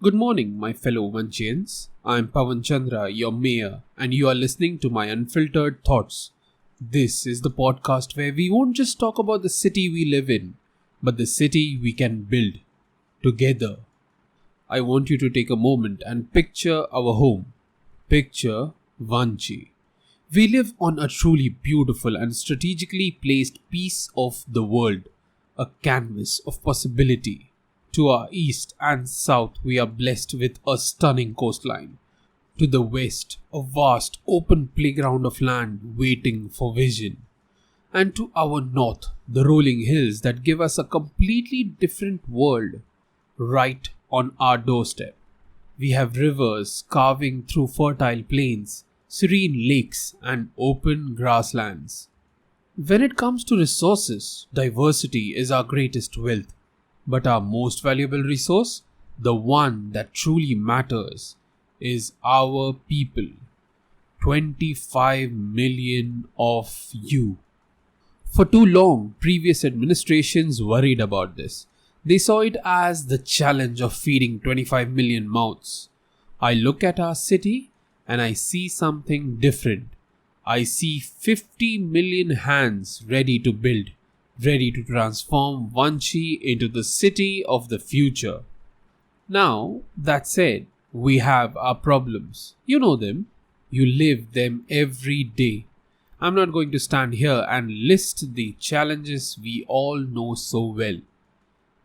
Good morning, my fellow Vanchians. I'm Pawan Chandra, your mayor, and you are listening to my unfiltered thoughts. This is the podcast where we won't just talk about the city we live in, but the city we can build together. I want you to take a moment and picture our home. Picture Vanchi. We live on a truly beautiful and strategically placed piece of the world, a canvas of possibility. To our east and south, we are blessed with a stunning coastline. To the west, a vast open playground of land waiting for vision. And to our north, the rolling hills that give us a completely different world right on our doorstep. We have rivers carving through fertile plains, serene lakes, and open grasslands. When it comes to resources, diversity is our greatest wealth. But our most valuable resource, the one that truly matters, is our people. 25 million of you. For too long, previous administrations worried about this. They saw it as the challenge of feeding 25 million mouths. I look at our city and I see something different. I see 50 million hands ready to build, ready to transform Vanchi into the city of the future. Now, that said, we have our problems. You know them. You live them every day. I'm not going to stand here and list the challenges we all know so well.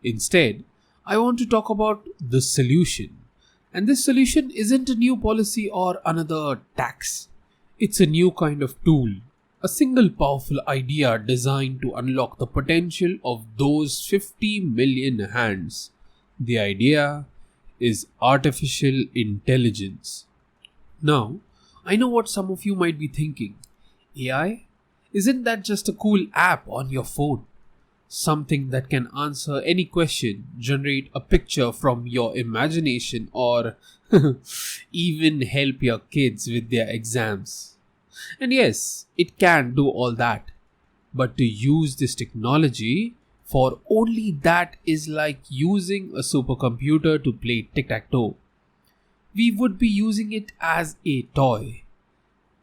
Instead, I want to talk about the solution. And this solution isn't a new policy or another tax. It's a new kind of tool. A single powerful idea designed to unlock the potential of those 50 million hands. The idea is artificial intelligence. Now, I know what some of you might be thinking. AI? Isn't that just a cool app on your phone? Something that can answer any question, generate a picture from your imagination, or even help your kids with their exams. And yes, it can do all that. But to use this technology for only that is like using a supercomputer to play tic-tac-toe. We would be using it as a toy.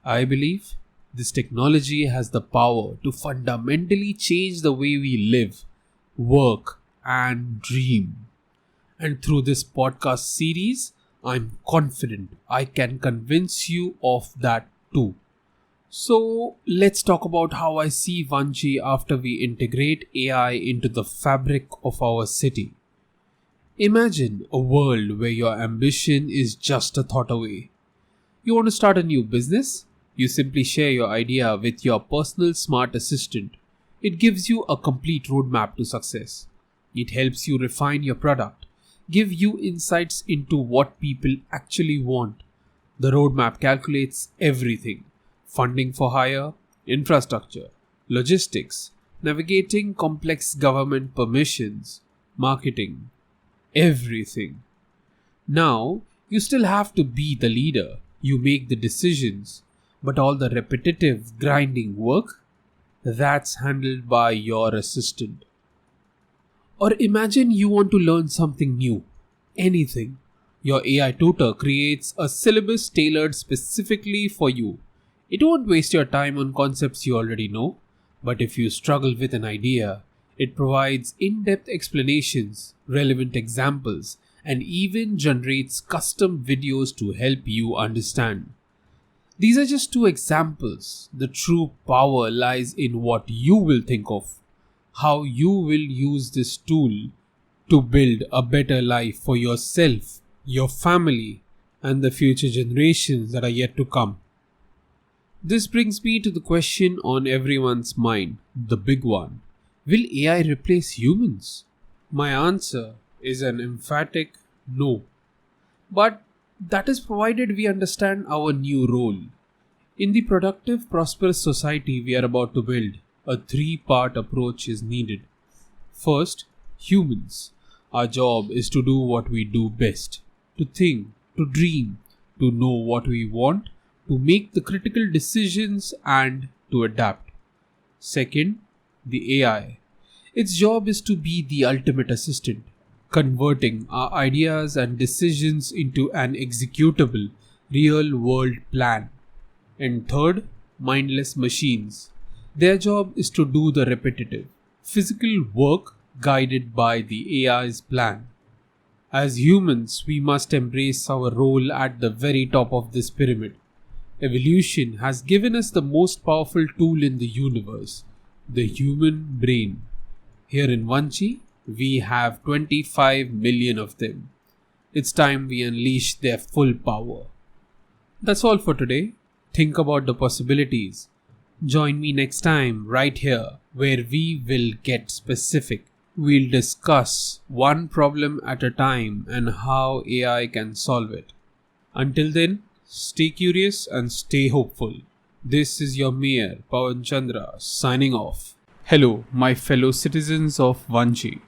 I believe this technology has the power to fundamentally change the way we live, work, and dream. And through this podcast series, I'm confident I can convince you of that too. So let's talk about how I see Vanchi after we integrate AI into the fabric of our city. Imagine a world where your ambition is just a thought away. You want to start a new business? You simply share your idea with your personal smart assistant. It gives you a complete roadmap to success. It helps you refine your product, give you insights into what people actually want. The roadmap calculates everything. Funding for hire, infrastructure, logistics, navigating complex government permissions, marketing, everything. Now, you still have to be the leader. You make the decisions, but all the repetitive, grinding work, that's handled by your assistant. Or imagine you want to learn something new, anything. Your AI tutor creates a syllabus tailored specifically for you. It won't waste your time on concepts you already know, but if you struggle with an idea, it provides in-depth explanations, relevant examples, and even generates custom videos to help you understand. These are just two examples. The true power lies in what you will think of, how you will use this tool to build a better life for yourself, your family, and the future generations that are yet to come. This brings me to the question on everyone's mind, the big one. Will AI replace humans? My answer is an emphatic no. But that is provided we understand our new role. In the productive, prosperous society we are about to build, a three-part approach is needed. First, humans. Our job is to do what we do best. To think, to dream, to know what we want, to make the critical decisions and to adapt. Second, the AI. Its job is to be the ultimate assistant, converting our ideas and decisions into an executable, real world plan. And third, mindless machines. Their job is to do the repetitive, physical work guided by the AI's plan. As humans, we must embrace our role at the very top of this pyramid. Evolution has given us the most powerful tool in the universe, the human brain. Here in Vanchi, we have 25 million of them. It's time we unleash their full power. That's all for today. Think about the possibilities. Join me next time right here where we will get specific. We'll discuss one problem at a time and how AI can solve it. Until then, stay curious and stay hopeful. This is your Mayor Pawan Chandra signing off. Hello, my fellow citizens of Vanchi.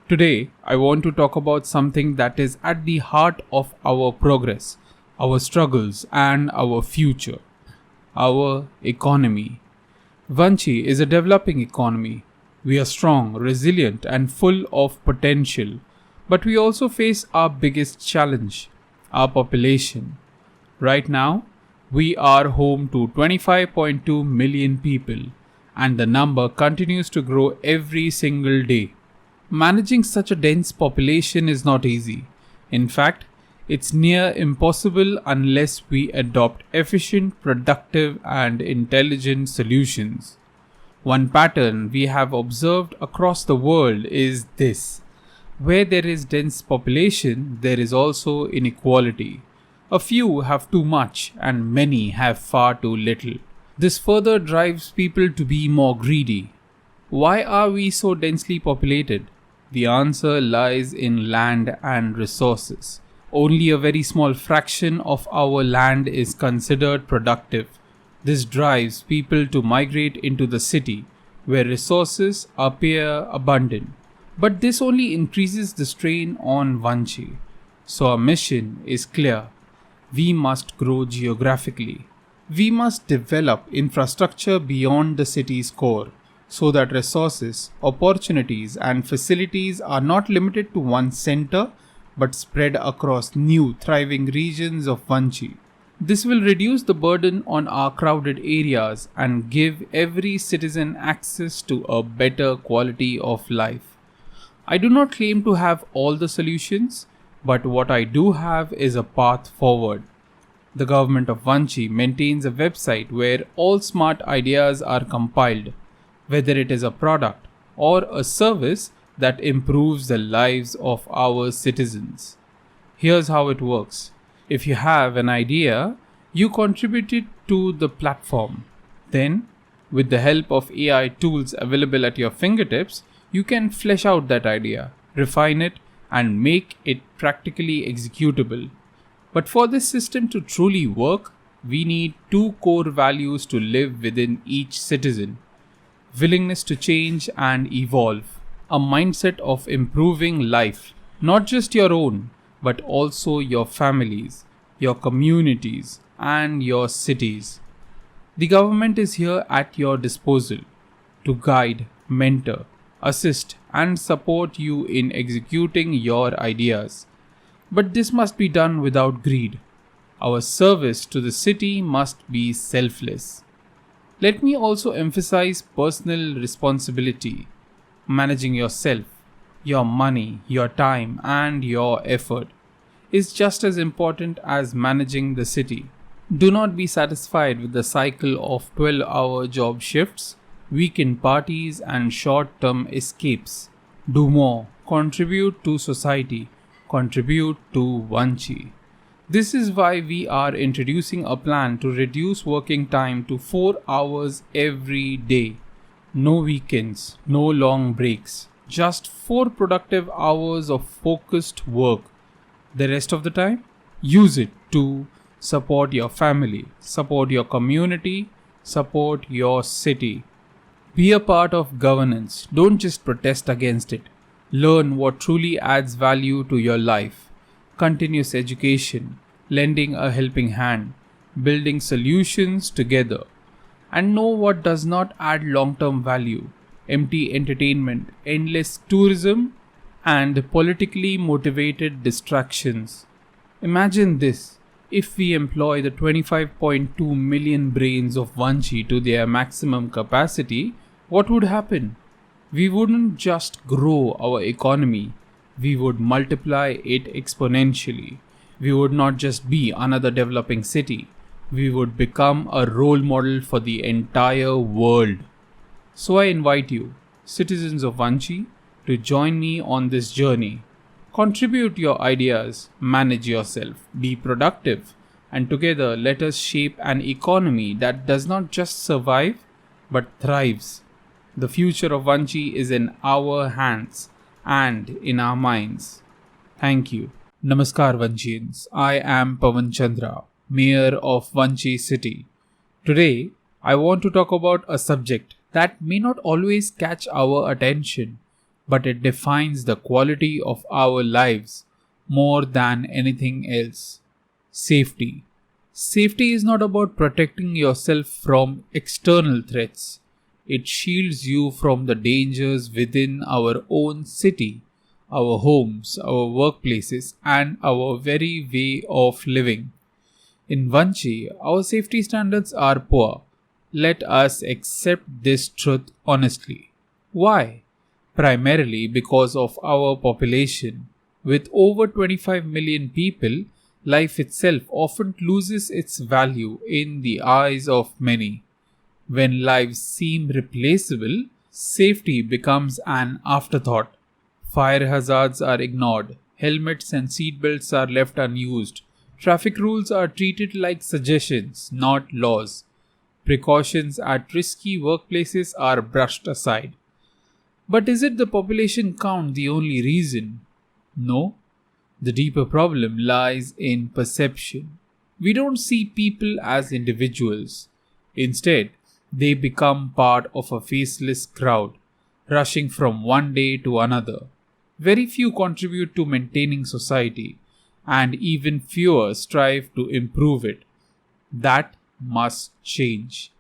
Today, I want to talk about something that is at the heart of our progress, our struggles, and our future. Our economy. Vanchi is a developing economy. We are strong, resilient, and full of potential. But we also face our biggest challenge, our population. Right now, we are home to 25.2 million people, and the number continues to grow every single day. Managing such a dense population is not easy. In fact, it's near impossible unless we adopt efficient, productive, and intelligent solutions. One pattern we have observed across the world is this. Where there is dense population, there is also inequality. A few have too much and many have far too little. This further drives people to be more greedy. Why are we so densely populated? The answer lies in land and resources. Only a very small fraction of our land is considered productive. This drives people to migrate into the city, where resources appear abundant. But this only increases the strain on Vanchi. So our mission is clear. We must grow geographically. We must develop infrastructure beyond the city's core, so that resources, opportunities, and facilities are not limited to one center but spread across new, thriving regions of Vanchi. This will reduce the burden on our crowded areas and give every citizen access to a better quality of life. I do not claim to have all the solutions, but what I do have is a path forward. The government of Vanchi maintains a website where all smart ideas are compiled, whether it is a product or a service that improves the lives of our citizens. Here's how it works. If you have an idea, you contribute it to the platform. Then, with the help of AI tools available at your fingertips, you can flesh out that idea, refine it, and make it practically executable. But for this system to truly work, we need two core values to live within each citizen: willingness to change and evolve. A mindset of improving life, not just your own, but also your families, your communities, and your cities. The government is here at your disposal to guide, mentor, assist, and support you in executing your ideas. But this must be done without greed. Our service to the city must be selfless. Let me also emphasize personal responsibility. Managing yourself, your money, your time, and your effort is just as important as managing the city. Do not be satisfied with the cycle of 12-hour job shifts, weekend parties, and short-term escapes. Do more. Contribute to society. Contribute to Vanchi. This is why we are introducing a plan to reduce working time to 4 hours every day. No weekends, no long breaks, just 4 productive hours of focused work. The rest of the time, use it to support your family, support your community, support your city. Be a part of governance, don't just protest against it. Learn what truly adds value to your life. Continuous education, lending a helping hand, building solutions together. And know what does not add long-term value. Empty entertainment, endless tourism, and politically motivated distractions. Imagine this: if we employ the 25.2 million brains of Vanchi to their maximum capacity, what would happen? We wouldn't just grow our economy, we would multiply it exponentially. We would not just be another developing city, we would become a role model for the entire world. So I invite you, citizens of Vanchi, to join me on this journey. Contribute your ideas, manage yourself, be productive, and together let us shape an economy that does not just survive but thrives. The future of Vanchi is in our hands and in our minds. Thank you. Namaskar Vanchians. I am Pavan Chandra, Mayor of Vanchi City. Today, I want to talk about a subject that may not always catch our attention, but it defines the quality of our lives more than anything else. Safety. Safety is not about protecting yourself from external threats. It shields you from the dangers within our own city, our homes, our workplaces, and our very way of living. In Vanchi, our safety standards are poor. Let us accept this truth honestly. Why? Primarily because of our population. With over 25 million people, life itself often loses its value in the eyes of many. When lives seem replaceable, safety becomes an afterthought. Fire hazards are ignored, helmets and seatbelts are left unused, traffic rules are treated like suggestions, not laws. Precautions at risky workplaces are brushed aside. But is it the population count the only reason? No. The deeper problem lies in perception. We don't see people as individuals. Instead, they become part of a faceless crowd, rushing from one day to another. Very few contribute to maintaining society, and even fewer strive to improve it. That must change.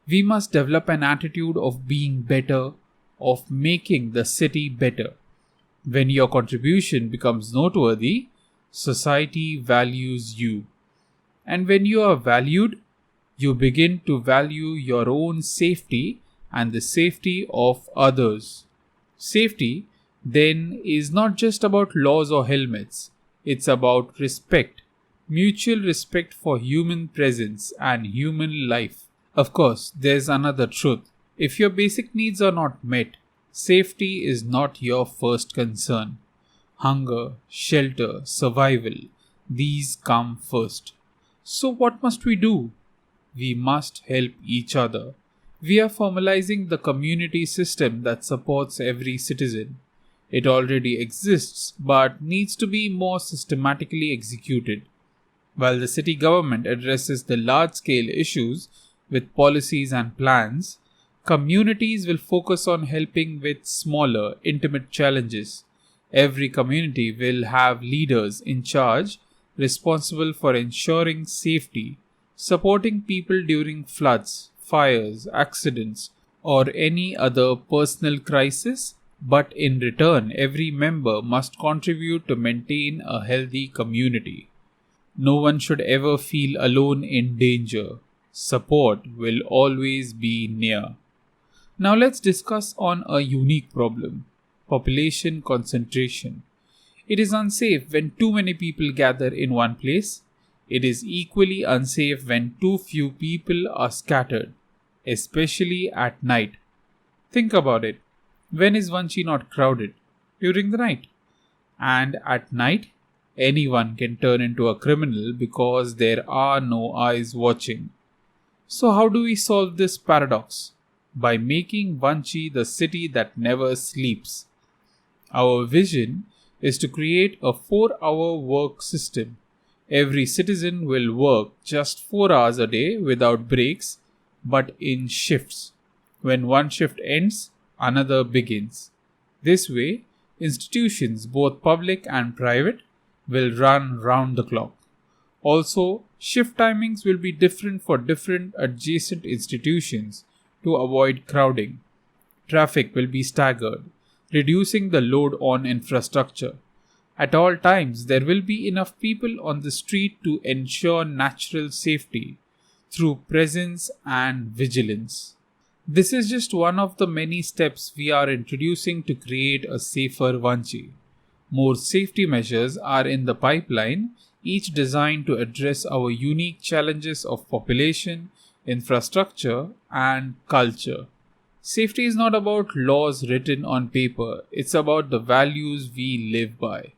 We must develop an attitude of being better, of making the city better. When your contribution becomes noteworthy, society values you. And when you are valued, you begin to value your own safety and the safety of others. Safety, then, is not just about laws or helmets. It's about respect, mutual respect for human presence and human life. Of course, there's another truth. If your basic needs are not met, safety is not your first concern. Hunger, shelter, survival, these come first. So what must we do? We must help each other. We are formalizing the community system that supports every citizen. It already exists but needs to be more systematically executed. While the city government addresses the large-scale issues with policies and plans, communities will focus on helping with smaller, intimate challenges. Every community will have leaders in charge responsible for ensuring safety, supporting people during floods, fires, accidents, or any other personal crisis. But in return, every member must contribute to maintain a healthy community. No one should ever feel alone in danger. Support will always be near. Now let's discuss on a unique problem: population concentration. It is unsafe when too many people gather in one place. It is equally unsafe when too few people are scattered, especially at night. Think about it. When is Vanchi not crowded? During the night. And at night, anyone can turn into a criminal because there are no eyes watching. So how do we solve this paradox? By making Vanchi the city that never sleeps. Our vision is to create a 4-hour work system. Every citizen will work just 4 hours a day without breaks, but in shifts. When one shift ends, another begins. This way, institutions, both public and private, will run round the clock. Also, shift timings will be different for different adjacent institutions to avoid crowding. Traffic will be staggered. reducing the load on infrastructure. At all times, there will be enough people on the street to ensure natural safety through presence and vigilance. This is just one of the many steps we are introducing to create a safer Vanchi. More safety measures are in the pipeline, each designed to address our unique challenges of population, infrastructure, and culture. Safety is not about laws written on paper, it's about the values we live by.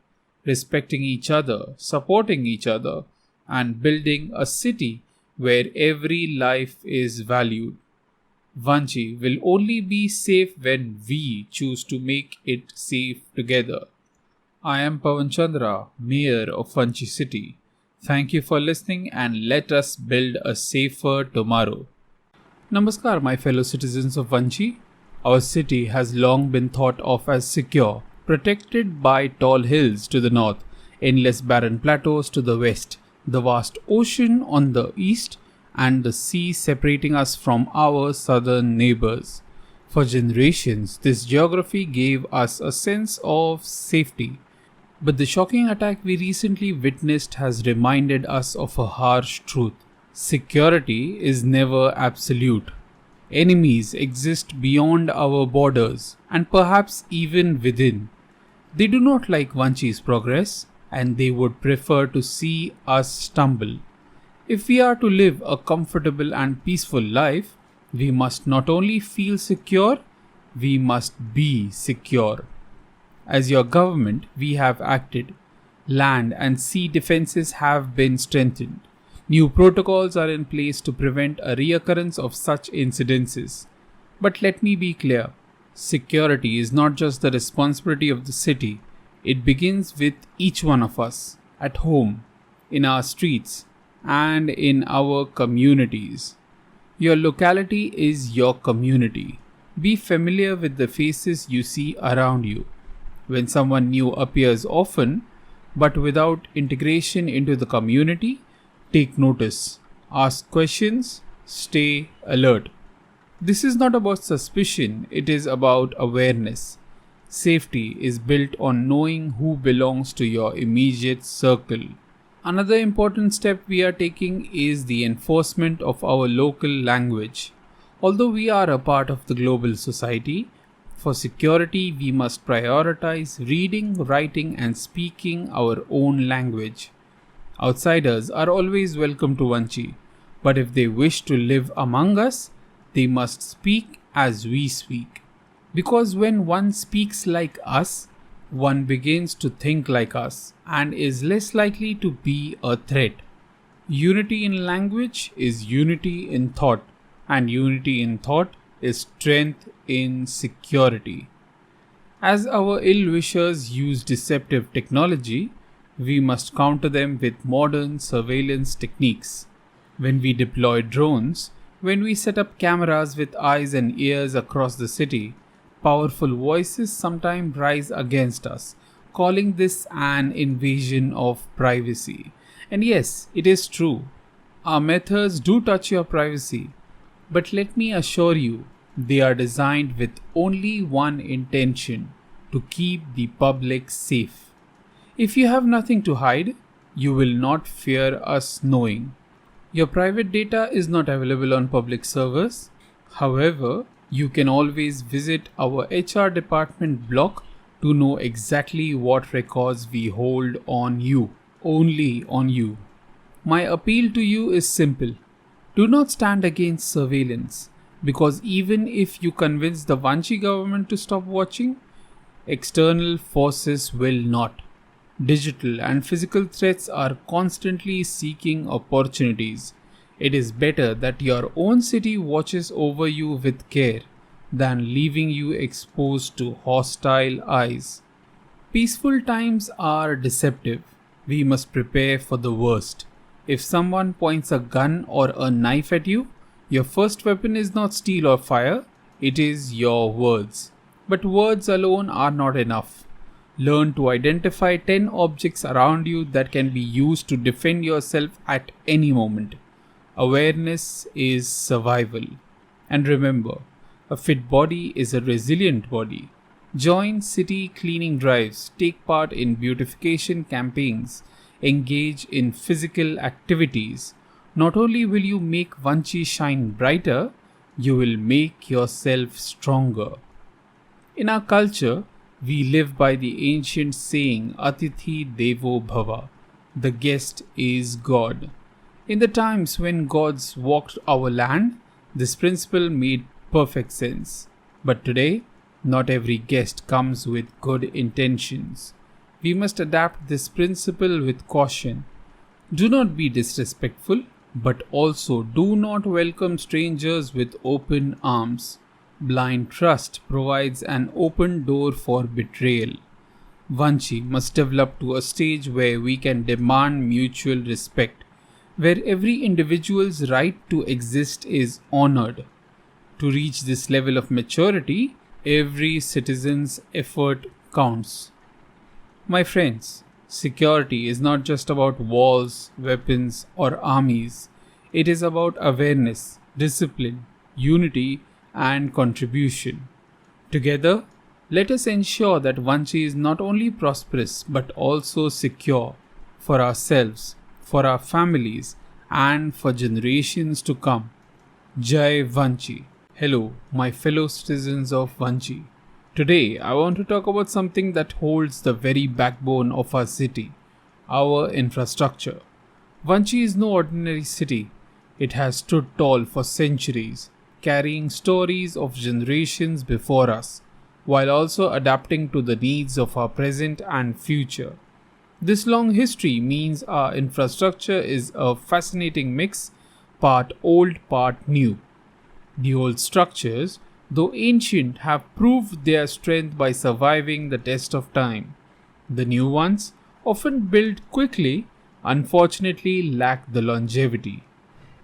Respecting each other, supporting each other, and building a city where every life is valued. Vanchi will only be safe when we choose to make it safe together. I am Pawan Chandra, Mayor of Vanchi City. Thank you for listening and let us build a safer tomorrow. Namaskar, my fellow citizens of Vanchi. Our city has long been thought of as secure, protected by tall hills to the north, endless barren plateaus to the west, the vast ocean on the east, and the sea separating us from our southern neighbors. For generations, this geography gave us a sense of safety. But the shocking attack we recently witnessed has reminded us of a harsh truth. Security is never absolute. Enemies exist beyond our borders and perhaps even within. They do not like Vanchi's progress and they would prefer to see us stumble. If we are to live a comfortable and peaceful life, we must not only feel secure, we must be secure. As your government, we have acted. Land and sea defenses have been strengthened. New protocols are in place to prevent a reoccurrence of such incidences. But let me be clear, security is not just the responsibility of the city. It begins with each one of us, at home, in our streets, and in our communities. Your locality is your community. Be familiar with the faces you see around you. When someone new appears often, but without integration into the community, take notice, ask questions, stay alert. This is not about suspicion, it is about awareness. Safety is built on knowing who belongs to your immediate circle. Another important step we are taking is the enforcement of our local language. Although we are a part of the global society, for security we must prioritize reading, writing, and speaking our own language. Outsiders are always welcome to Vanchi, but if they wish to live among us, they must speak as we speak. Because when one speaks like us, one begins to think like us and is less likely to be a threat. Unity in language is unity in thought, and unity in thought is strength in security. As our ill-wishers use deceptive technology, we must counter them with modern surveillance techniques. When we deploy drones, when we set up cameras with eyes and ears across the city, powerful voices sometimes rise against us, calling this an invasion of privacy. And yes, it is true. Our methods do touch your privacy. But let me assure you, they are designed with only one intention: to keep the public safe. If you have nothing to hide, you will not fear us knowing. Your private data is not available on public servers. However, you can always visit our HR department blog to know exactly what records we hold on you, only on you. My appeal to you is simple. Do not stand against surveillance, because even if you convince the Vanchi government to stop watching, external forces will not. Digital and physical threats are constantly seeking opportunities. It is better that your own city watches over you with care than leaving you exposed to hostile eyes. Peaceful times are deceptive. We must prepare for the worst. If someone points a gun or a knife at you, your first weapon is not steel or fire, it is your words. But words alone are not enough. Learn to identify 10 objects around you that can be used to defend yourself at any moment. Awareness is survival. And remember, a fit body is a resilient body. Join city cleaning drives, take part in beautification campaigns, engage in physical activities. Not only will you make Vanchi shine brighter, you will make yourself stronger. In our culture, we live by the ancient saying Atithi Devo Bhava, the guest is God. In the times when gods walked our land, this principle made perfect sense. But today, not every guest comes with good intentions. We must adapt this principle with caution. Do not be disrespectful, but also do not welcome strangers with open arms. Blind trust provides an open door for betrayal. Vanchi must develop to a stage where we can demand mutual respect, where every individual's right to exist is honored. To reach this level of maturity, every citizen's effort counts. My friends, security is not just about walls, weapons, or armies. It is about awareness, discipline, unity, and contribution. Together, let us ensure that Vanchi is not only prosperous but also secure for ourselves, for our families, and for generations to come. Jai Vanchi. Hello, my fellow citizens of Vanchi. Today, I want to talk about something that holds the very backbone of our city, our infrastructure. Vanchi is no ordinary city. It has stood tall for centuries, carrying stories of generations before us, while also adapting to the needs of our present and future. This long history means our infrastructure is a fascinating mix, part old, part new. The old structures, though ancient, have proved their strength by surviving the test of time. The new ones, often built quickly, unfortunately lack the longevity.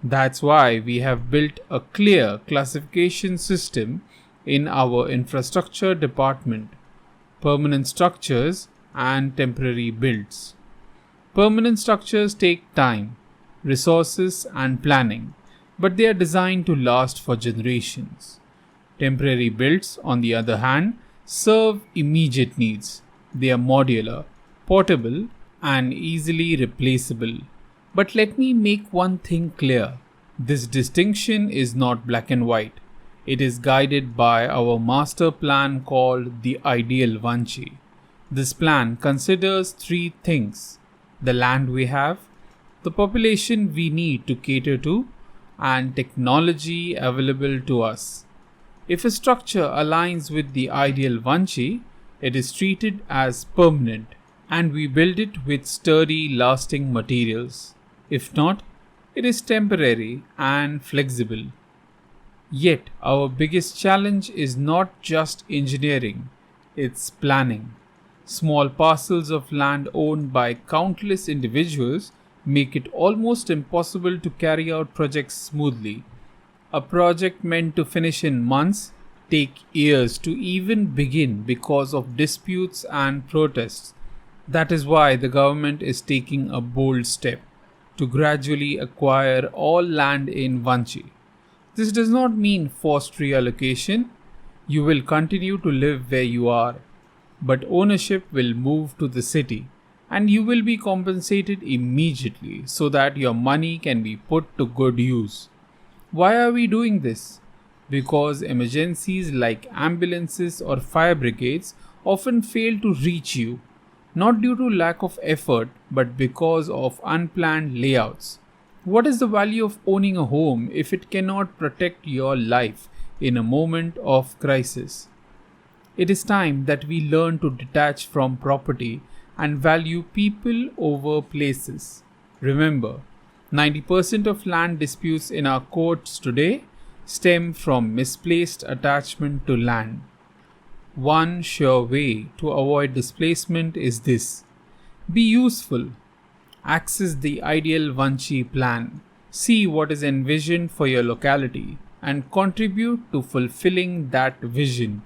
That's why we have built a clear classification system in our infrastructure department: permanent structures and temporary builds. Permanent structures take time, resources, and planning, but they are designed to last for generations. Temporary builds, on the other hand, serve immediate needs. They are modular, portable, and easily replaceable. But let me make one thing clear. This distinction is not black and white. It is guided by our master plan called the Ideal Vanchi. This plan considers three things: the land we have, the population we need to cater to, and technology available to us. If a structure aligns with the Ideal Vanchi, it is treated as permanent, and we build it with sturdy, lasting materials. If not, it is temporary and flexible. Yet, our biggest challenge is not just engineering, it's planning. Small parcels of land owned by countless individuals make it almost impossible to carry out projects smoothly. A project meant to finish in months take years to even begin because of disputes and protests. That is why the government is taking a bold step to gradually acquire all land in Vanchi. This does not mean forced reallocation. You will continue to live where you are, but ownership will move to the city, and you will be compensated immediately so that your money can be put to good use. Why are we doing this? Because emergencies like ambulances or fire brigades often fail to reach you, not due to lack of effort but because of unplanned layouts. What is the value of owning a home if it cannot protect your life in a moment of crisis? It is time that we learn to detach from property and value people over places. Remember, 90% of land disputes in our courts today stem from misplaced attachment to land. One sure way to avoid displacement is this: be useful. Access the Ideal Vanchi plan. See what is envisioned for your locality and contribute to fulfilling that vision.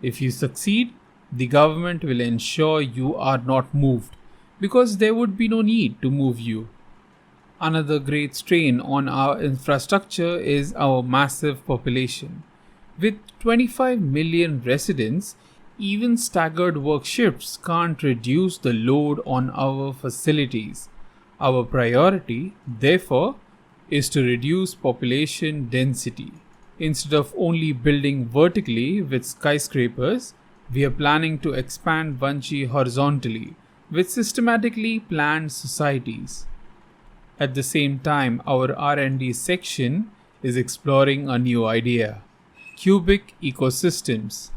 If you succeed, the government will ensure you are not moved because there would be no need to move you. Another great strain on our infrastructure is our massive population. With 25 million residents, Even staggered work shifts can't reduce the load on our facilities. Our priority, therefore, is to reduce population density. Instead of only building vertically with skyscrapers, we are planning to expand Vanchi horizontally with systematically planned societies. At the same time, our R&D section is exploring a new idea: cubic ecosystems.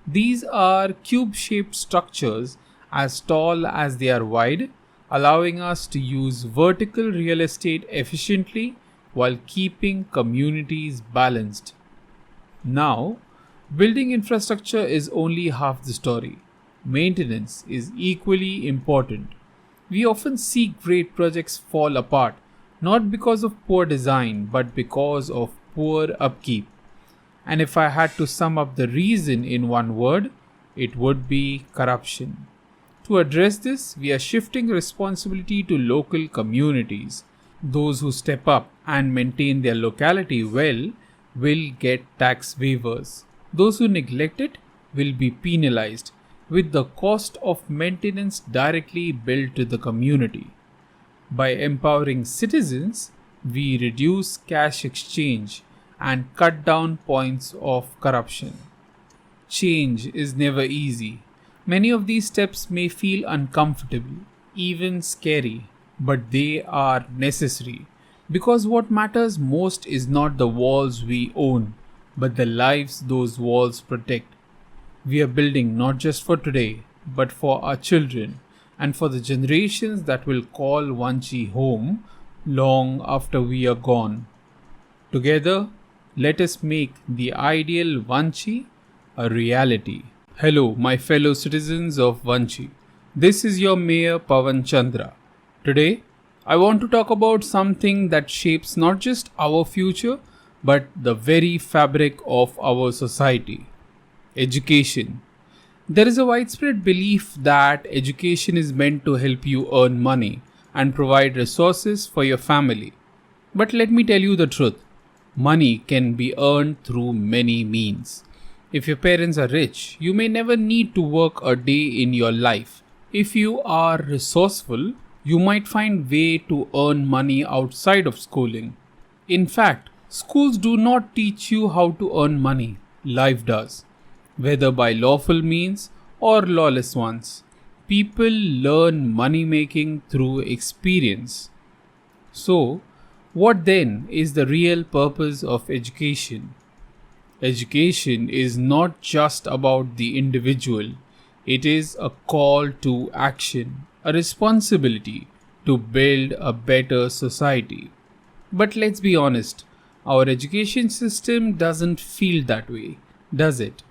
These are cube-shaped structures as tall as they are wide, allowing us to use vertical real estate efficiently while keeping communities balanced. Now, building infrastructure is only half the story. Maintenance is equally important. We often see great projects fall apart, not because of poor design, but because of poor upkeep. And if I had to sum up the reason in one word, it would be corruption. To address this, we are shifting responsibility to local communities. Those who step up and maintain their locality well will get tax waivers. Those who neglect it will be penalized, with the cost of maintenance directly billed to the community. By empowering citizens, we reduce cash exchange and cut down points of corruption. Change is never easy. Many of these steps may feel uncomfortable, even scary, but they are necessary because what matters most is not the walls we own, but the lives those walls protect. We are building not just for today, but for our children and for the generations that will call Vanchi home long after we are gone. Together, let us make the ideal Vanchi a reality. Hello, my fellow citizens of Vanchi. This is your Mayor Pavan Chandra. Today, I want to talk about something that shapes not just our future, but the very fabric of our society: education. There is a widespread belief that education is meant to help you earn money and provide resources for your family. But let me tell you the truth: money can be earned through many means. If your parents are rich, you may never need to work a day in your life. If you are resourceful, you might find way to earn money outside of schooling. In fact, schools do not teach you how to earn money. Life does, whether by lawful means or lawless ones. People learn money making through experience. So, what then is the real purpose of education? Education is not just about the individual. It is a call to action, a responsibility to build a better society. But let's be honest, our education system doesn't feel that way, does it?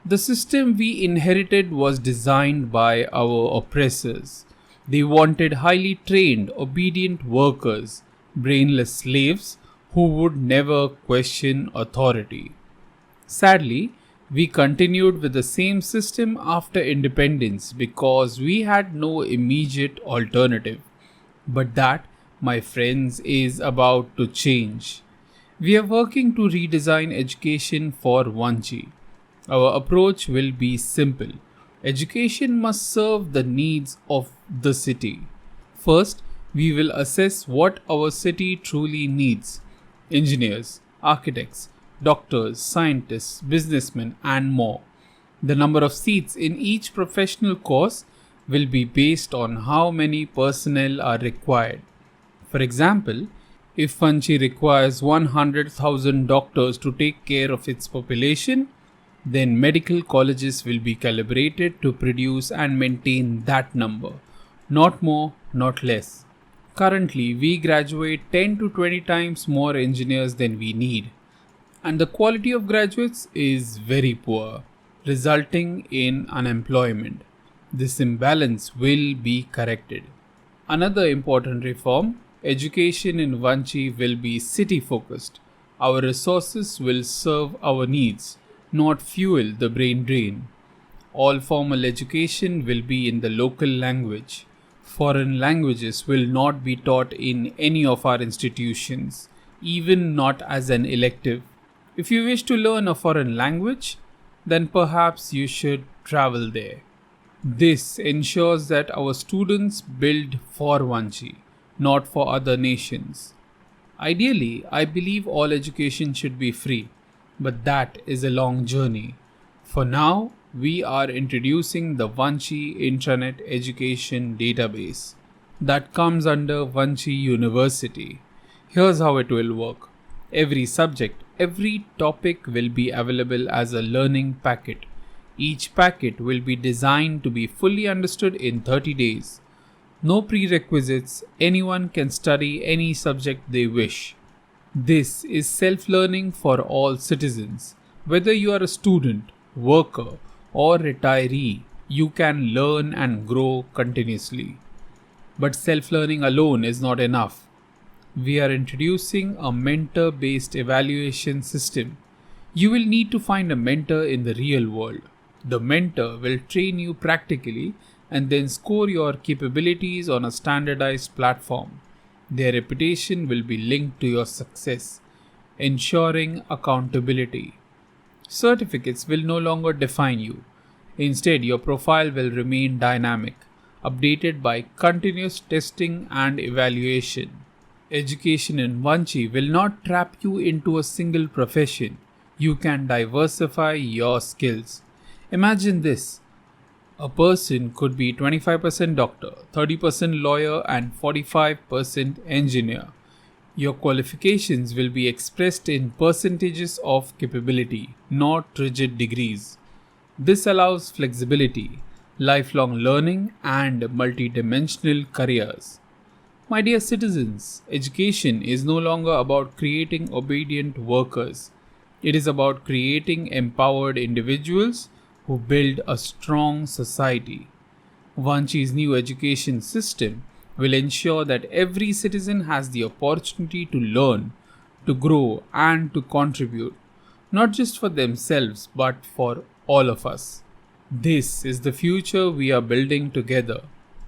The system we inherited was designed by our oppressors. They wanted highly trained, obedient workers, brainless slaves who would never question authority. Sadly, we continued with the same system after independence because we had no immediate alternative. But that, my friends, is about to change. We are working to redesign education for Vanchi. Our approach will be simple. Education must serve the needs of the city. First, we will assess what our city truly needs: engineers, architects, doctors, scientists, businessmen, and more. The number of seats in each professional course will be based on how many personnel are required. For example, if Vanchi requires 100,000 doctors to take care of its population, then medical colleges will be calibrated to produce and maintain that number, not more, not less. Currently, we graduate 10 to 20 times more engineers than we need, and the quality of graduates is very poor, resulting in unemployment. This imbalance will be corrected. Another important reform: education in Vanchi will be city focused. Our resources will serve our needs, not fuel the brain drain. All formal education will be in the local language. Foreign languages will not be taught in any of our institutions, even not as an elective. If you wish to learn a foreign language, then perhaps you should travel there. This ensures that our students build for Vanchi, not for other nations. Ideally, I believe all education should be free, but that is a long journey. For now, we are introducing the Vanchi Intranet Education Database that comes under Vanchi University. Here's how it will work. Every subject, every topic will be available as a learning packet. Each packet will be designed to be fully understood in 30 days. No prerequisites, anyone can study any subject they wish. This is self-learning for all citizens. Whether you are a student, worker, or retiree, you can learn and grow continuously. But self-learning alone is not enough. We are introducing a mentor-based evaluation system. You will need to find a mentor in the real world. The mentor will train you practically and then score your capabilities on a standardized platform. Their reputation will be linked to your success, ensuring accountability. Certificates will no longer define you. Instead, your profile will remain dynamic, updated by continuous testing and evaluation. Education in Vanchi will not trap you into a single profession. You can diversify your skills. Imagine this. A person could be 25% doctor, 30% lawyer, and 45% engineer. Your qualifications will be expressed in percentages of capability, not rigid degrees. This allows flexibility, lifelong learning, and multidimensional careers. My dear citizens, education is no longer about creating obedient workers. It is about creating empowered individuals who build a strong society. Vanchi's new education system will ensure that every citizen has the opportunity to learn, to grow, and to contribute, not just for themselves but for all of us. This is the future we are building together.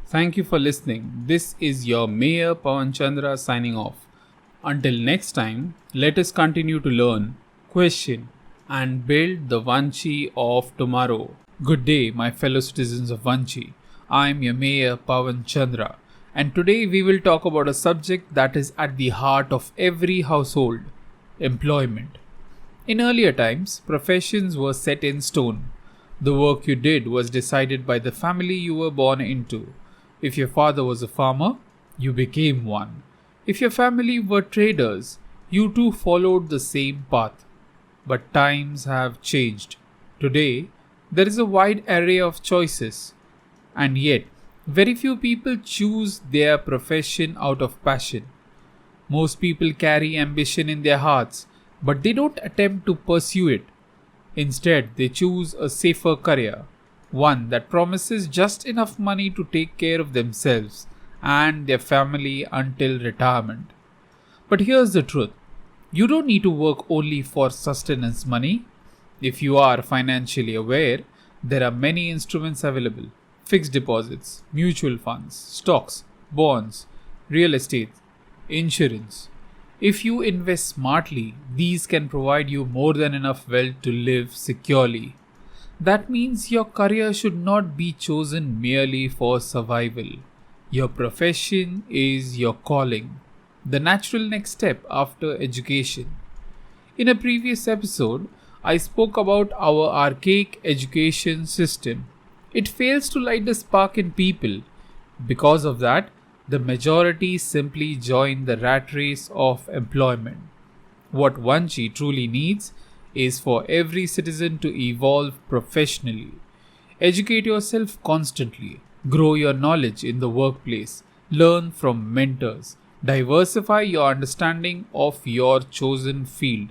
Thank you for listening. This is your Mayor Pawan Chandra signing off. Until next time, let us continue to learn, question, and build the Vanchi of tomorrow. Good day, my fellow citizens of Vanchi. I am your Mayor Pawan Chandra, and today we will talk about a subject that is at the heart of every household: employment. In earlier times, professions were set in stone. The work you did was decided by the family you were born into. If your father was a farmer, you became one. If your family were traders, you too followed the same path. But times have changed. Today, there is a wide array of choices, and yet, very few people choose their profession out of passion. Most people carry ambition in their hearts, but they don't attempt to pursue it. Instead, they choose a safer career, one that promises just enough money to take care of themselves and their family until retirement. But here's the truth. You don't need to work only for sustenance money. If you are financially aware, there are many instruments available: fixed deposits, mutual funds, stocks, bonds, real estate, insurance. If you invest smartly, these can provide you more than enough wealth to live securely. That means your career should not be chosen merely for survival. Your profession is your calling, the natural next step after education. In a previous episode, I spoke about our archaic education system. It fails to light the spark in people. Because of that, the majority simply join the rat race of employment. What Vanchi truly needs is for every citizen to evolve professionally. Educate yourself constantly. Grow your knowledge in the workplace. Learn from mentors. Diversify your understanding of your chosen field.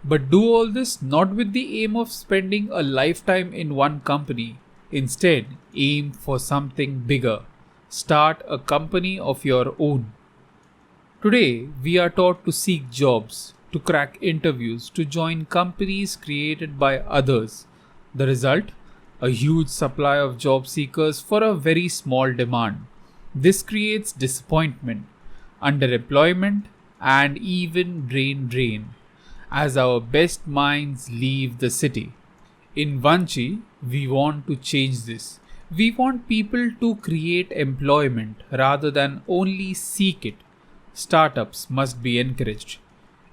But do all this not with the aim of spending a lifetime in one company. Instead, aim for something bigger. Start a company of your own. Today, we are taught to seek jobs, to crack interviews, to join companies created by others. The result? A huge supply of job seekers for a very small demand. This creates disappointment, underemployment, and even brain drain as our best minds leave the city. In Vanchi, We want to change this. We want people to create employment rather than only seek it. Startups must be encouraged.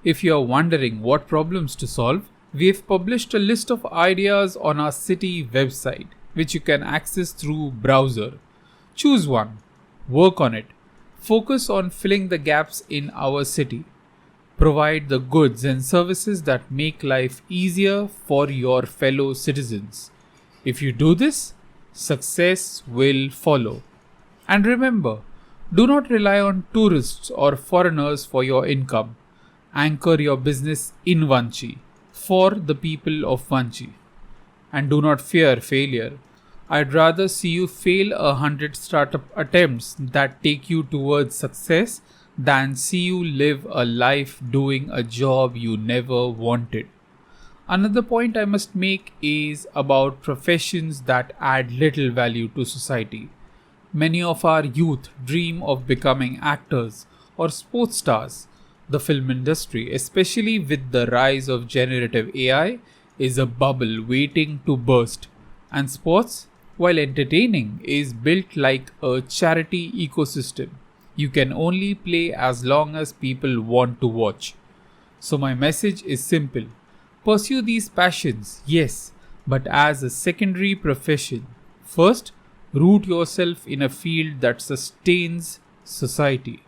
If you are wondering what problems to solve, we have published a list of ideas on our city website, which you can access through browser. Choose one, work on it, focus on filling the gaps in our city. Provide the goods and services that make life easier for your fellow citizens. If you do this, success will follow. And remember, do not rely on tourists or foreigners for your income. Anchor your business in Vanchi, for the people of Vanchi. And do not fear failure. I'd rather see you fail 100 startup attempts that take you towards success than see you live a life doing a job you never wanted. Another point I must make is about professions that add little value to society. Many of our youth dream of becoming actors or sports stars. The film industry, especially with the rise of generative AI, is a bubble waiting to burst. And sports, while entertaining, is built like a charity ecosystem. You can only play as long as people want to watch. So my message is simple. Pursue these passions, yes, but as a secondary profession. First, root yourself in a field that sustains society.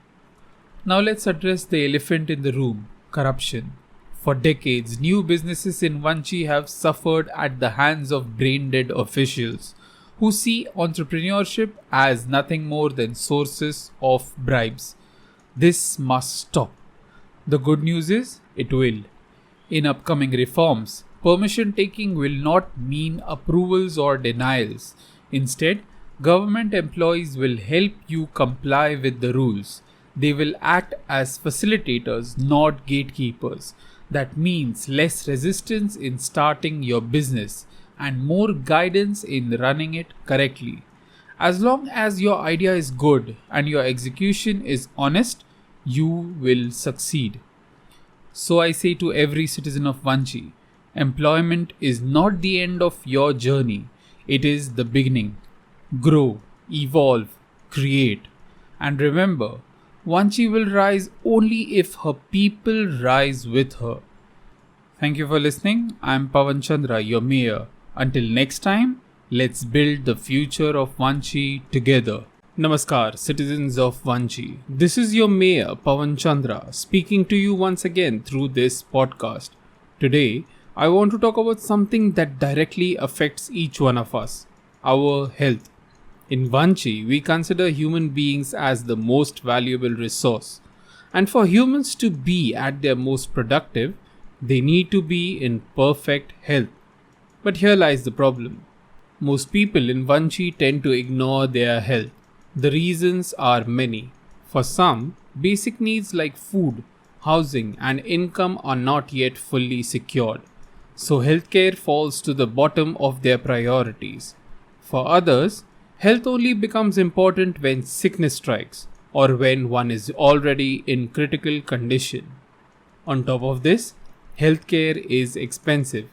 Now let's address the elephant in the room, corruption. For decades, new businesses in Vanchi have suffered at the hands of brain-dead officials who see entrepreneurship as nothing more than sources of bribes. This must stop. The good news is, it will. In upcoming reforms, permission taking will not mean approvals or denials. Instead, government employees will help you comply with the rules. They will act as facilitators, not gatekeepers. That means less resistance in starting your business and more guidance in running it correctly. As long as your idea is good and your execution is honest, you will succeed. So I say to every citizen of Vanchi, employment is not the end of your journey, it is the beginning. Grow, evolve, create. And remember, Vanchi will rise only if her people rise with her. Thank you for listening. I am Pavan Chandra, your mayor. Until next time, let's build the future of Vanchi together. Namaskar, citizens of Vanchi. This is your mayor, Pavan Chandra, speaking to you once again through this podcast. Today, I want to talk about something that directly affects each one of us, our health. In Vanchi, we consider human beings as the most valuable resource. And for humans to be at their most productive, they need to be in perfect health. But here lies the problem. Most people in Vanchi tend to ignore their health. The reasons are many. For some, basic needs like food, housing, and income are not yet fully secured. So healthcare falls to the bottom of their priorities. For others, health only becomes important when sickness strikes or when one is already in critical condition. On top of this, healthcare is expensive,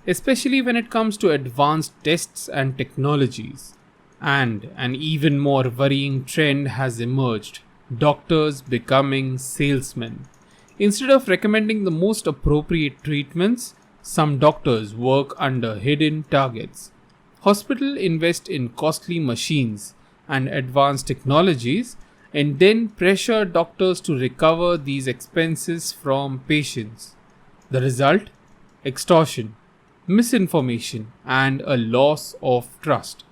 especially when it comes to advanced tests and technologies. And an even more worrying trend has emerged: doctors becoming salesmen. Instead of recommending the most appropriate treatments, some doctors work under hidden targets. Hospitals invest in costly machines and advanced technologies and then pressure doctors to recover these expenses from patients. The result? Extortion, misinformation, and a loss of trust.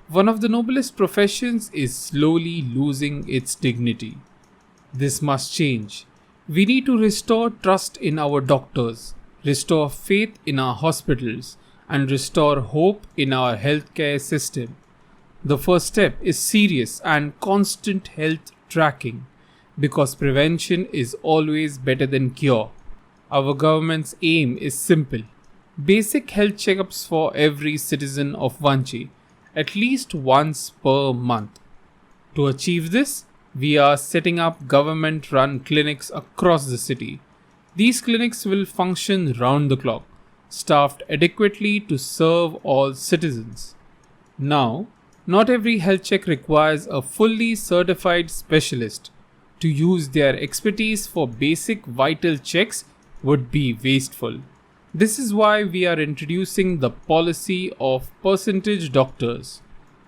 One of the noblest professions is slowly losing its dignity. This must change. We need to restore trust in our doctors, restore faith in our hospitals, and restore hope in our healthcare system. The first step is serious and constant health tracking, because prevention is always better than cure. Our government's aim is simple: basic health checkups for every citizen of Vanchi, at least once per month. To achieve this, we are setting up government-run clinics across the city. These clinics will function round the clock, staffed adequately to serve all citizens. Now, not every health check requires a fully certified specialist. To use their expertise for basic vital checks would be wasteful. This is why we are introducing the policy of percentage doctors.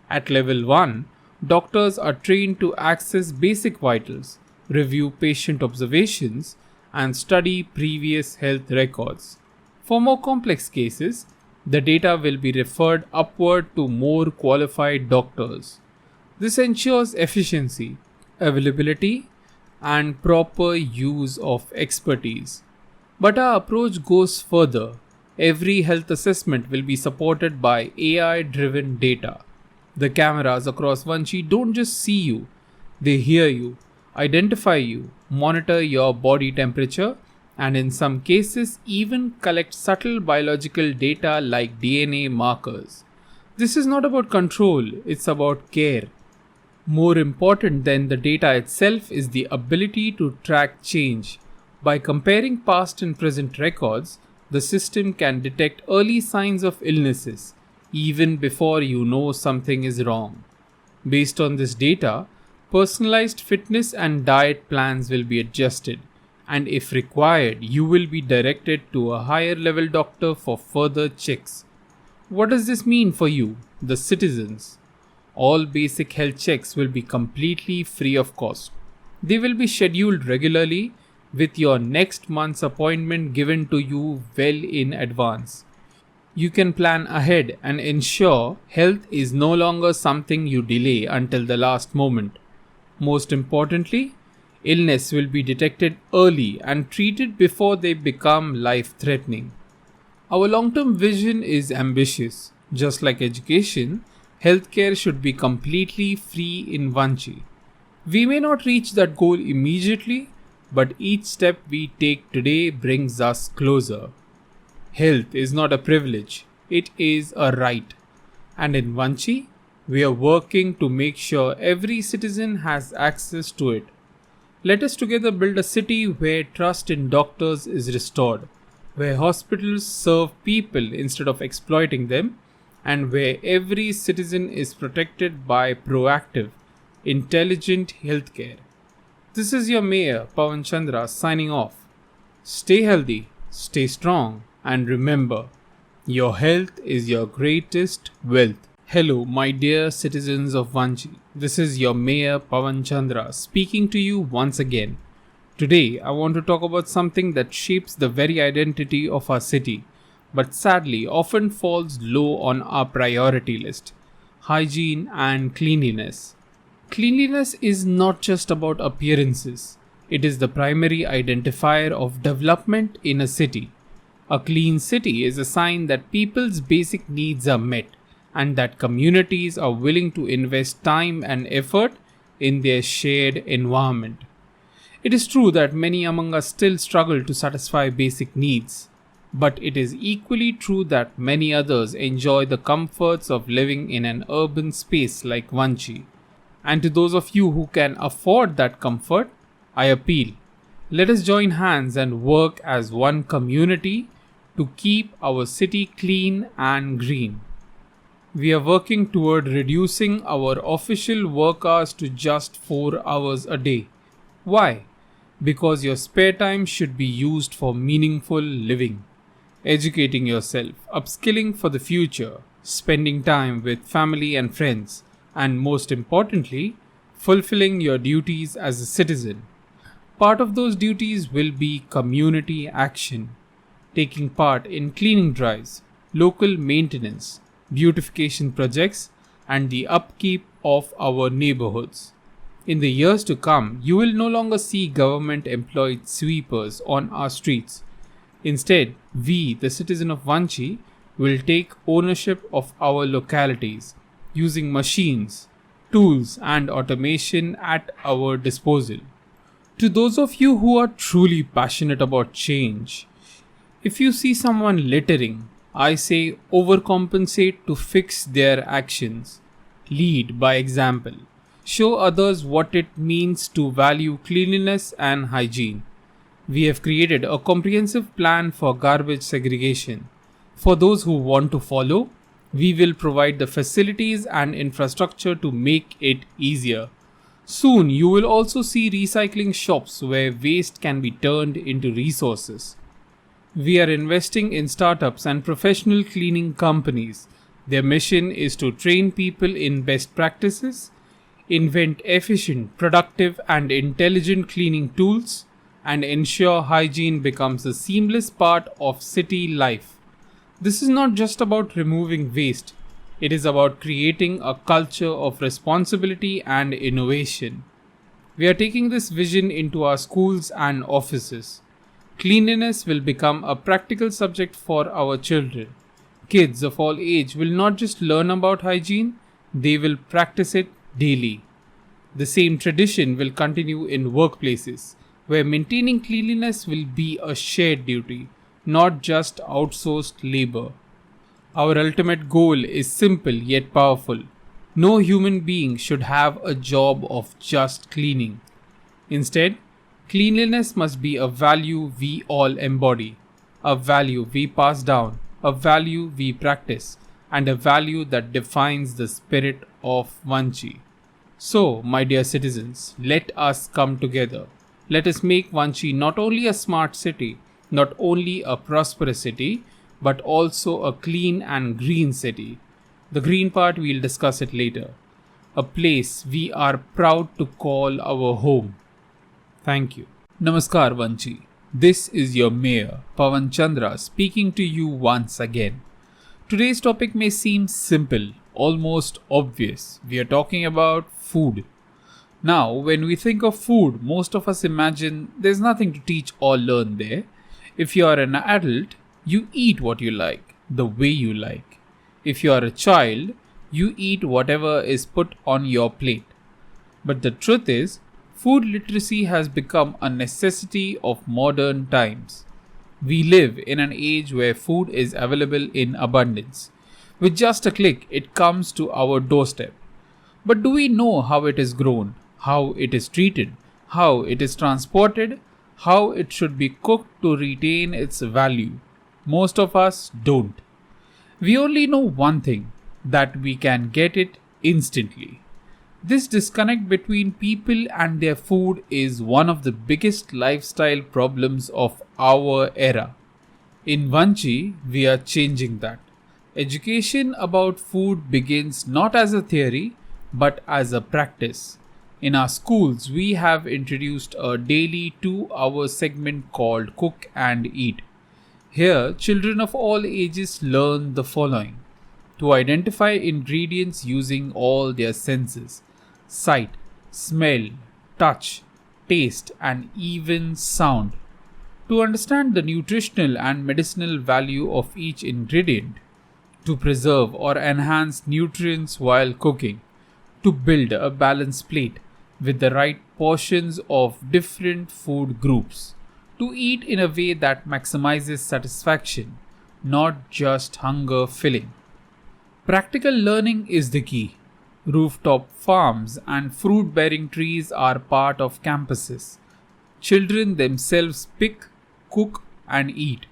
At level 1, doctors are trained to access basic vitals, review patient observations, and study previous health records. For more complex cases, the data will be referred upward to more qualified doctors. This ensures efficiency, availability, and proper use of expertise. But our approach goes further. Every health assessment will be supported by AI driven data. The cameras across Vanchi don't just see you, they hear you, identify you, monitor your body temperature, and in some cases even collect subtle biological data like DNA markers. This is not about control, it's about care. More important than the data itself is the ability to track change. By comparing past and present records, the system can detect early signs of illnesses, even before you know something is wrong. Based on this data, personalized fitness and diet plans will be adjusted, and if required, you will be directed to a higher level doctor for further checks. What does this mean for you, the citizens? All basic health checks will be completely free of cost. They will be scheduled regularly with your next month's appointment given to you well in advance. You can plan ahead and ensure health is no longer something you delay until the last moment. Most importantly, illness will be detected early and treated before they become life-threatening. Our long-term vision is ambitious. Just like education, healthcare should be completely free in Vanchi. We may not reach that goal immediately, but each step we take today brings us closer. Health is not a privilege, it is a right. And in Vanchi, we are working to make sure every citizen has access to it. Let us together build a city where trust in doctors is restored, where hospitals serve people instead of exploiting them, and where every citizen is protected by proactive, intelligent healthcare. This is your Mayor Pawan Chandra signing off. Stay healthy, stay strong, and remember, your health is your greatest wealth. Hello, my dear citizens of Vanchi. This is your Mayor Pawan Chandra speaking to you once again. Today, I want to talk about something that shapes the very identity of our city, but sadly often falls low on our priority list: hygiene and cleanliness. Cleanliness is not just about appearances, it is the primary identifier of development in a city. A clean city is a sign that people's basic needs are met and that communities are willing to invest time and effort in their shared environment. It is true that many among us still struggle to satisfy basic needs, but it is equally true that many others enjoy the comforts of living in an urban space like Vanchi. And to those of you who can afford that comfort, I appeal, let us join hands and work as one community to keep our city clean and green. We are working toward reducing our official work hours to just 4 hours a day. Why? Because your spare time should be used for meaningful living, educating yourself, upskilling for the future, spending time with family and friends, and most importantly, fulfilling your duties as a citizen. Part of those duties will be community action, taking part in cleaning drives, local maintenance, beautification projects, and the upkeep of our neighborhoods. In the years to come, you will no longer see government-employed sweepers on our streets. Instead, we, the citizen of Vanchi, will take ownership of our localities, using machines, tools, and automation at our disposal. To those of you who are truly passionate about change, if you see someone littering, I say overcompensate to fix their actions. Lead by example. Show others what it means to value cleanliness and hygiene. We have created a comprehensive plan for garbage segregation. For those who want to follow, we will provide the facilities and infrastructure to make it easier. Soon, you will also see recycling shops where waste can be turned into resources. We are investing in startups and professional cleaning companies. Their mission is to train people in best practices, invent efficient, productive, and intelligent cleaning tools, and ensure hygiene becomes a seamless part of city life. This is not just about removing waste, it is about creating a culture of responsibility and innovation. We are taking this vision into our schools and offices. Cleanliness will become a practical subject for our children. Kids of all age will not just learn about hygiene, they will practice it daily. The same tradition will continue in workplaces, where maintaining cleanliness will be a shared duty, not just outsourced labor. Our ultimate goal is simple yet powerful. No human being should have a job of just cleaning. Instead, cleanliness must be a value we all embody, a value we pass down, a value we practice, and a value that defines the spirit of Vanchi. So, my dear citizens, let us come together. Let us make Vanchi not only a smart city, not only a prosperous city, but also a clean and green city. The green part we'll discuss it later. A place we are proud to call our home. Thank you. Namaskar Vanchi. This is your Mayor, Pavan Chandra, speaking to you once again. Today's topic may seem simple, almost obvious. We are talking about food. Now, when we think of food, most of us imagine there's nothing to teach or learn there. If you are an adult, you eat what you like, the way you like. If you are a child, you eat whatever is put on your plate. But the truth is, food literacy has become a necessity of modern times. We live in an age where food is available in abundance. With just a click, it comes to our doorstep. But do we know how it is grown, how it is treated, how it is transported, how it should be cooked to retain its value? Most of us don't. We only know one thing, that we can get it instantly. This disconnect between people and their food is one of the biggest lifestyle problems of our era. In Vanchi, we are changing that. Education about food begins not as a theory, but as a practice. In our schools, we have introduced a daily 2-hour segment called Cook and Eat. Here, children of all ages learn the following: to identify ingredients using all their senses: sight, smell, touch, taste, and even sound. To understand the nutritional and medicinal value of each ingredient. To preserve or enhance nutrients while cooking. To build a balanced plate with the right portions of different food groups. To eat in a way that maximizes satisfaction, not just hunger filling. Practical learning is the key. Rooftop farms and fruit bearing trees are part of campuses. Children themselves pick, cook, and eat.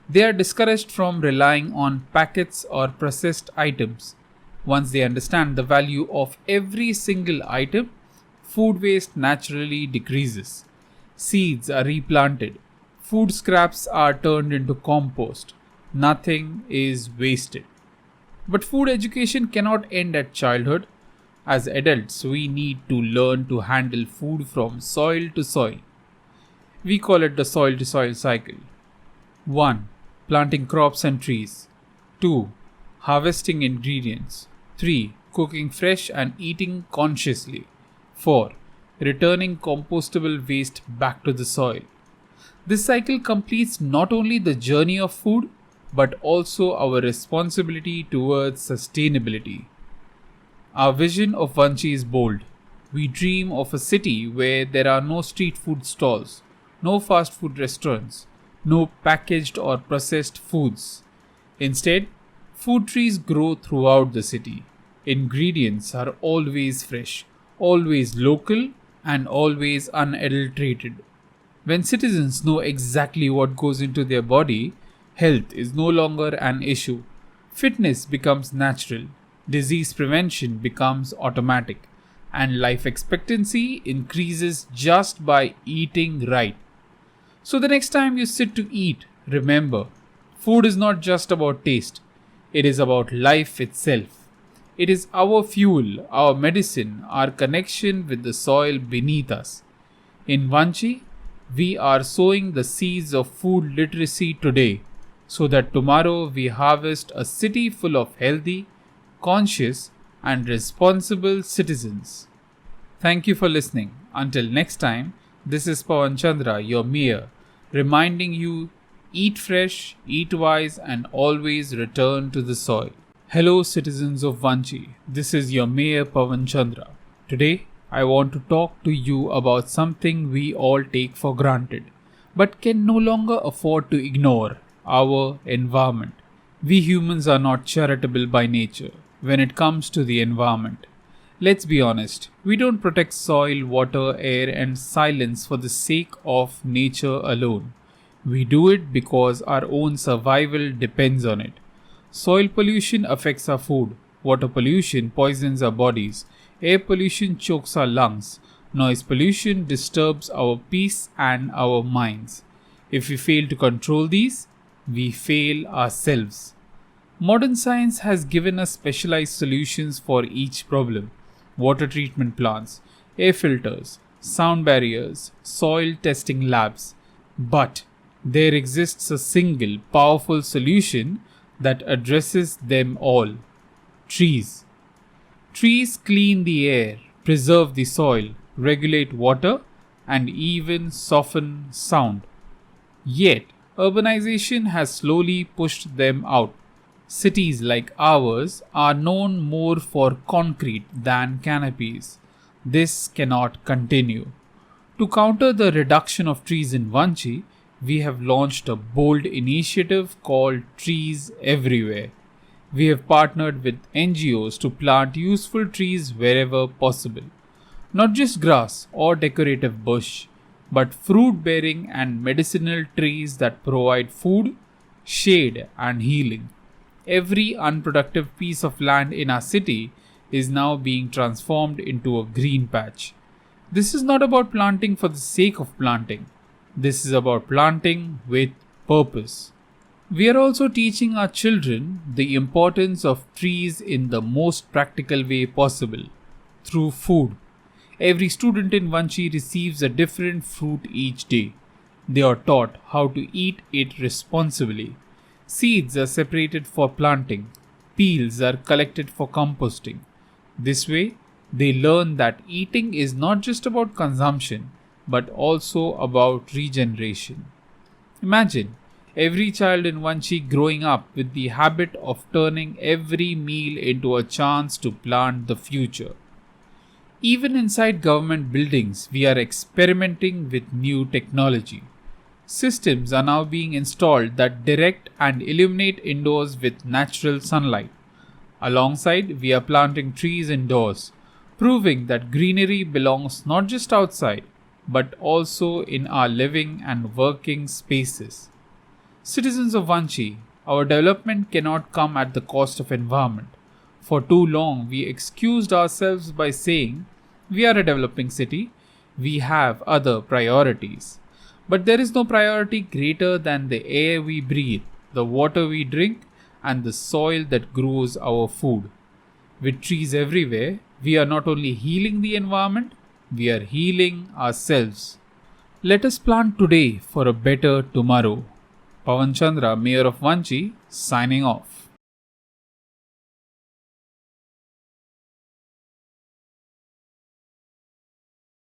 They are discouraged from relying on packets or processed items. Once they understand the value of every single item, food waste naturally decreases. Seeds are replanted. Food scraps are turned into compost. Nothing is wasted. But food education cannot end at childhood. As adults, we need to learn to handle food from soil to soil. We call it the soil to soil cycle. 1. Planting crops and trees. 2. Harvesting ingredients. 3. Cooking fresh and eating consciously. 4. Returning compostable waste back to the soil. This cycle completes not only the journey of food, but also our responsibility towards sustainability. Our vision of Vanchi is bold. We dream of a city where there are no street food stalls, no fast food restaurants, no packaged or processed foods. Instead, food trees grow throughout the city. Ingredients are always fresh, always local, and always unadulterated. When citizens know exactly what goes into their body, Health is no longer an issue. Fitness becomes natural. Disease prevention becomes automatic. And life expectancy increases just by eating right. So the next time you sit to eat, remember, food is not just about taste. It is about life itself. It is our fuel, our medicine, our connection with the soil beneath us. In Vanchi, we are sowing the seeds of food literacy today so that tomorrow we harvest a city full of healthy, conscious, and responsible citizens. Thank you for listening. Until next time, this is Pawan Chandra, your mayor, reminding you eat fresh, eat wise, and always return to the soil. Hello, citizens of Vanchi. This is your mayor Pawan Chandra. Today, I want to talk to you about something we all take for granted, but can no longer afford to ignore: our environment. We humans are not charitable by nature when it comes to the environment. Let's be honest, we don't protect soil, water, air, and silence for the sake of nature alone. We do it because our own survival depends on it. Soil pollution affects our food, water pollution poisons our bodies, air pollution chokes our lungs, noise pollution disturbs our peace and our minds. If we fail to control these, we fail ourselves. Modern science has given us specialized solutions for each problem: water treatment plants, air filters, sound barriers, soil testing labs. But there exists a single powerful solution that addresses them all: trees. Trees clean the air, preserve the soil, regulate water, and even soften sound. Yet, urbanization has slowly pushed them out. Cities like ours are known more for concrete than canopies. This cannot continue. To counter the reduction of trees in Vanchi, we have launched a bold initiative called Trees Everywhere. We have partnered with NGOs to plant useful trees wherever possible. Not just grass or decorative bush, but fruit-bearing and medicinal trees that provide food, shade, and healing. Every unproductive piece of land in our city is now being transformed into a green patch. This is not about planting for the sake of planting. This is about planting with purpose. We are also teaching our children the importance of trees in the most practical way possible, through food. Every student in Vanchi receives a different fruit each day. They are taught how to eat it responsibly. Seeds are separated for planting. Peels are collected for composting. This way, they learn that eating is not just about consumption, but also about regeneration. Imagine every child in Vanchi growing up with the habit of turning every meal into a chance to plant the future. Even inside government buildings, we are experimenting with new technology. Systems are now being installed that direct and illuminate indoors with natural sunlight. Alongside, we are planting trees indoors, proving that greenery belongs not just outside, but also in our living and working spaces. Citizens of Vanchi, our development cannot come at the cost of environment. For too long, we excused ourselves by saying, we are a developing city, we have other priorities. But there is no priority greater than the air we breathe, the water we drink, and the soil that grows our food. With trees everywhere, we are not only healing the environment, we are healing ourselves. Let us plant today for a better tomorrow. Pawan Chandra, Mayor of Vanchi, signing off.